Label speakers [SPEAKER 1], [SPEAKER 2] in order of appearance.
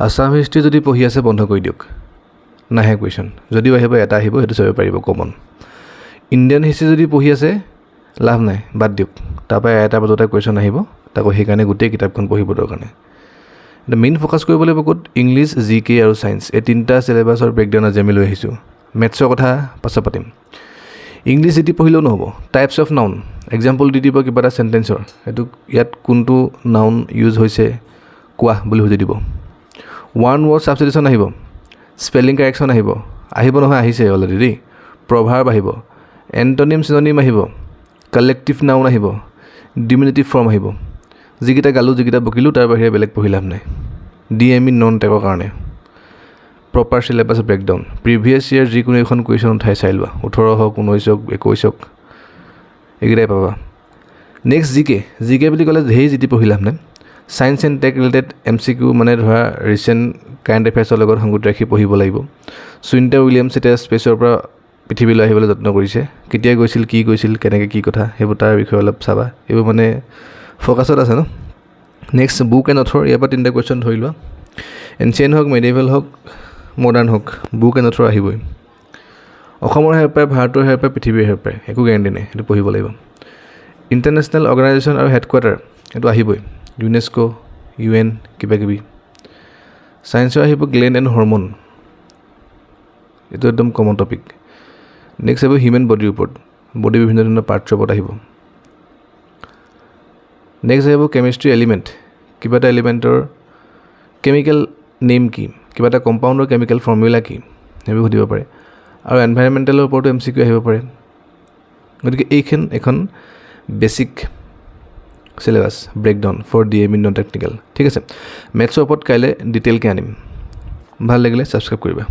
[SPEAKER 1] Assam history যদি পঢ়ি আছে বন্ধ কৰি দিয়ক, নাহে কুৱেশ্যন। যদিও আহিব এটা আহিব, সেইটো চাব পাৰিব কমন। ইণ্ডিয়ান হিষ্ট্ৰী যদি পঢ়ি আছে লাভ নাই, বাদ দিয়ক। তাৰপৰা এটা বজাতে কুৱেশ্যন আহিব, তাকো সেইকাৰণে গোটেই কিতাপখন পঢ়িব দৰকাৰ নাই। এতিয়া মেইন ফ'কাছ কৰিব লাগিব ক'ত? ইংলিছ, জি কে আৰু ছায়েন্স, এই তিনিটা চিলেবাছৰ ব্ৰেকডাউন আজি আমি লৈ আহিছোঁ। মেথছৰ কথা পাছত পাতিম। ইংলিছ যদি পঢ়িলেও নহ'ব, types of noun, example the দিব কিবা এটা চেণ্টেঞ্চৰ, সেইটো ইয়াত কোনটো নাউন ইউজ হৈছে কোৱা বুলি সুধি দিব। ওৱান ৱৰ্ড ছাবষ্টিটিউশ্যন আহিব, স্পেলিং কাৰেকশ্যন আহিব, নহয় আহিছে অলৰেডি দেই। প্ৰভাৰ্ব আহিব, এণ্টনিম চিননিম আহিব, কালেক্টিভ নাউন আহিব, ডিমিনিটিভ ফৰ্ম আহিব। যিকেইটা গালোঁ যিকেইটা বকিলোঁ তাৰ বাহিৰে বেলেগ পঢ়ি লাভ নাই। DME নন টেকৰ কাৰণে proper syllabus breakdown. Previous year যিকোনো এখন কুৱেশ্যন উঠাই চাই লোৱা, 18 হওক, 19 হওক, 21 হওক, এইকেইটাই পাবা। নেক্সট জি কে বুলি ক'লে ধেৰ জিটি পঢ়ি লাভ নাই। Science and tech related MCQ, মানে ধৰা ৰিচেণ্ট কাৰেণ্ট এফেয়াৰ্ছৰ লগত সংগতি ৰাখি পঢ়িব লাগিব। সুনিতা উইলিয়ামছ এতিয়া স্পেচৰ পৰা পৃথিৱীলৈ আহিবলৈ যত্ন কৰিছে। কেতিয়া গৈছিল, কি গৈছিল, কেনেকৈ কি কথা, সেইবোৰ তাৰ বিষয়ে অলপ চাবা। এইবোৰ মানে ফ'কাছত আছে ন। নেক্সট বুক এণ্ড অথৰ, ইয়াৰ পৰা 3টা কুৱেশ্যন ধৰি লোৱা। এনচিয়েণ্ট হওক, মেডিভেল হওক, মডাৰ্ণ হওক, বুক এণ্ড অথৰ আহিবই। অসমৰ হেৰ পায়, ভাৰতৰ হেৰ পায়, পৃথিৱীৰ হেৰ পায়, একো গেৰেণ্টি নাই, সেইটো পঢ়িব লাগিব। ইণ্টাৰনেশ্যনেল অৰ্গেনাইজেশ্যন আৰু হেডকোৱাৰ্টাৰ, এইটো আহিবই। UNESCO, UN, কিবাকিবি। ছায়েন্সৰ আহিব গ্লেণ্ড এণ্ড হৰম'ন, এইটো একদম কমন টপিক। নেক্সট আহিব হিউমেন বডিৰ ওপৰত, বডি বিভিন্ন ধৰণৰ পাৰ্টছৰ ওপৰত আহিব। নেক্সট আহিব কেমিষ্ট্ৰি এলিমেণ্ট, কিবা এটা এলিমেণ্টৰ কেমিকেল নেম কি, কিবা এটা কম্পাউণ্ডৰ কেমিকেল ফৰ্মুলা কি, সেইবোৰ সুধিব পাৰে। আৰু এনভাইৰমেণ্টেলৰ ওপৰতো MCQ আহিব পাৰে। গতিকে এখন basic syllabus breakdown for DME non technical. ঠিক আছে, মেথছৰ ওপৰত কাইলৈ ডিটেইলকৈ আনিম। ভাল লাগিলে ছাবস্ক্ৰাইব কৰিবা।